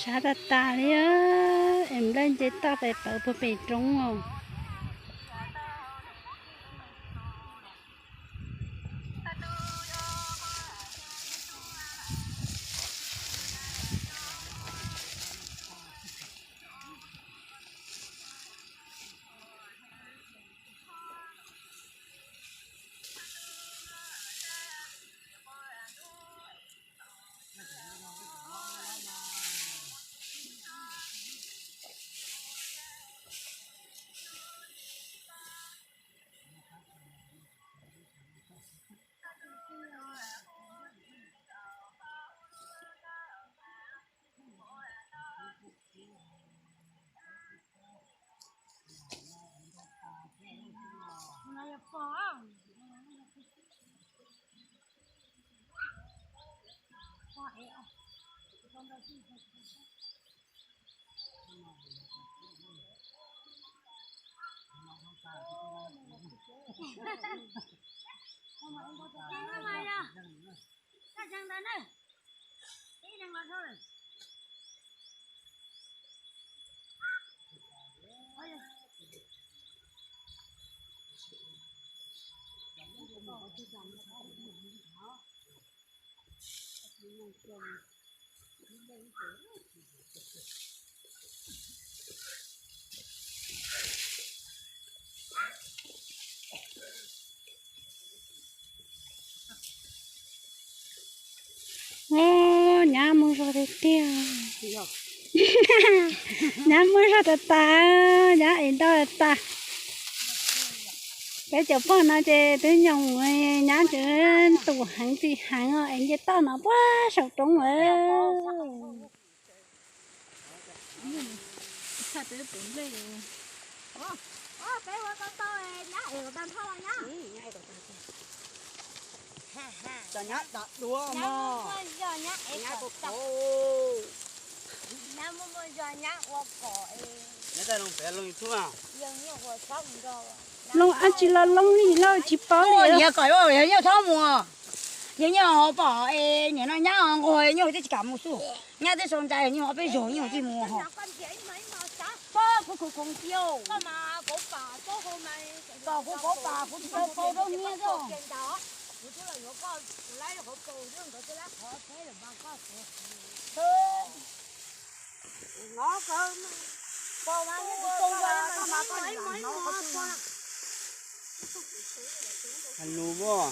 Sao ta ta đi á, em lên chế ta phải bảo bề trống không? Ô, nhà mua ra được tiêu. Nhà mua ra được ta, nhà em đâu được ta. Cái chỗ bọn nó chơi tới nhung nhà chơi tủ hàng thì hàng ở anh chơi tao nó quá sầu trống ấy. Sao tới bốn đây rồi? Bé qua con tôi nhá, ở bên thao nhá. Cho nhá, đua mà. Giờ nhá, em có tập. Nhá mua giờ nhá, qua cỏ. Nhá tay lông bé lông thua à? Giờ nhiều quá xong rồi. Lông ăn chỉ là lông gì lo chỉ bỏ Ôi, đi. nhá cởi rồi, nhá thao mùa. Nhá họ bỏ nhá nó nhá ngồi nhá cái cả một số. Nhá cái sông trái nhá họ bây giờ nhá đi mua họ. Ba cũng không tiêu. Có mà cổ bà, số hôm nay. Bà cũng có bà cũng có đâu nghe đâu. Bữa trước là nó có lấy được hộp cầu chứ không có cái lá khó thế là bao có Nó có cô mà cô qua mà có mấy qua hành lù bò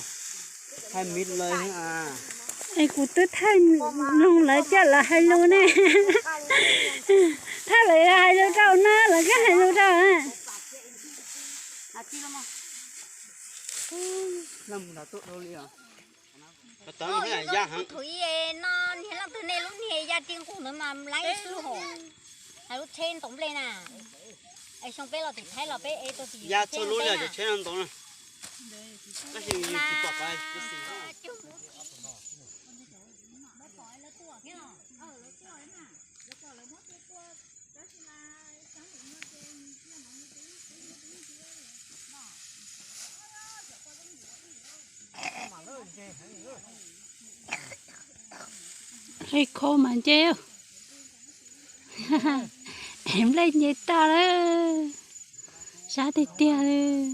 hay mít lời à Ai cũng tức than nông lại chắc là hai lô nè. Thay lại hai lô trâu nó là cái hai lô trâu á. làm đã tốt đâu liền thủy nó hiện là từ này lúc này gia tiên cũng nữa mà lấy sư hồ hay lúc trên tổng lên à ai xong bé là thì thấy là bé tôi thì ya cho lúa là cho chơi ăn tốn cái gì thì bỏ cái gì Hay khô mà treo. Em lên như ta đó. Sao thì tiêu đi.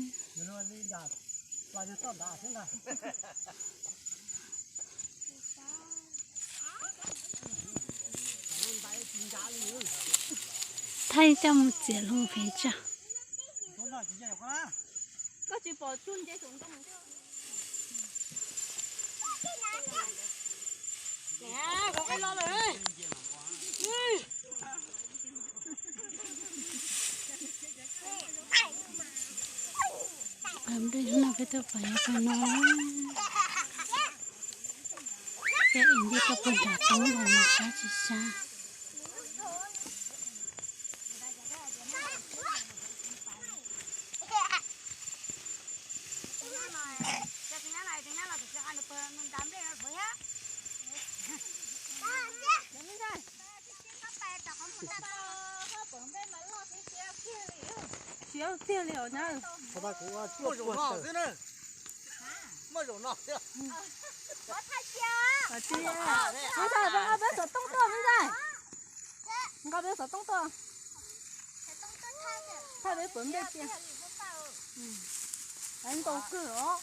Thay cho một chiếc lông phải cho. có chỉ bỏ chun để xuống trong nè có cái lo rồi Em đây nó phải tập phải nó. Cái em đi tập quần đảo tống đồ mà sao chỉ sao. chiếu tiêu liệu nhá mua rổ nọ thế này mua rổ nọ thế có thay chưa có thay bây giờ tung tung bây giờ sợ tông to thay để bấm đây kia anh đâu cứ đó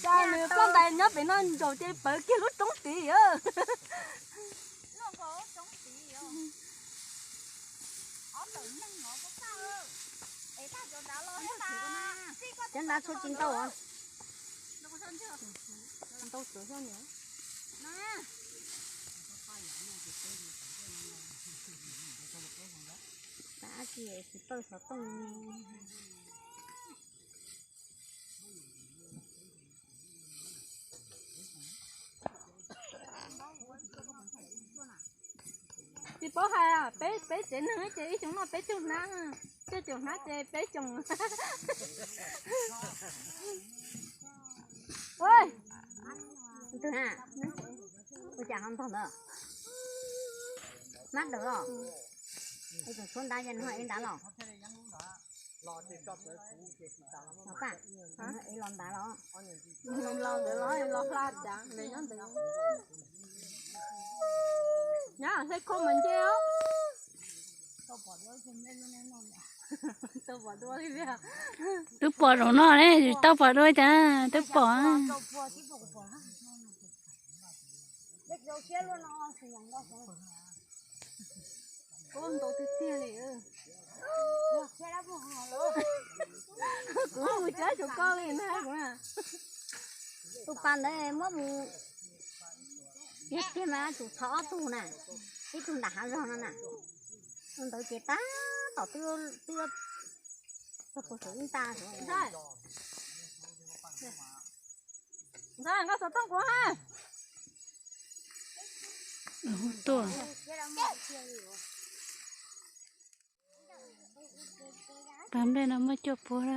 cha nếu con tay nhớ bị nó rồi chơi bể kia lúc trống tí á chân đã số chín tàu à tao sửa cho nhỉ đã chỉ tôi sợ tung chị bố hai à bé bé chị nữa chị chúng nó bé chung ná chứ chung ná chị bé chung ôi từ ha tôi chẳng không thằng nữa mát được rồi bây giờ xuống đá dân hỏi em đá lò nó cả em lon đá lò không lo để lo la chả để nó để nhá thấy cô mình chưa tao bỏ đuôi đi à tao bỏ rồi nó đấy tao bỏ đuôi cha tao bỏ con tao thích tiền liền cũng người chết cho con liền đấy cũng à tụ pan đấy mất cái mà tụ thọ tụ này cái tụ đá rồi nè con tới chết ta tao tiêu tiêu tao có chúng ta rồi ra nó sợ tông của ha to bám đây nó mới chụp vào đó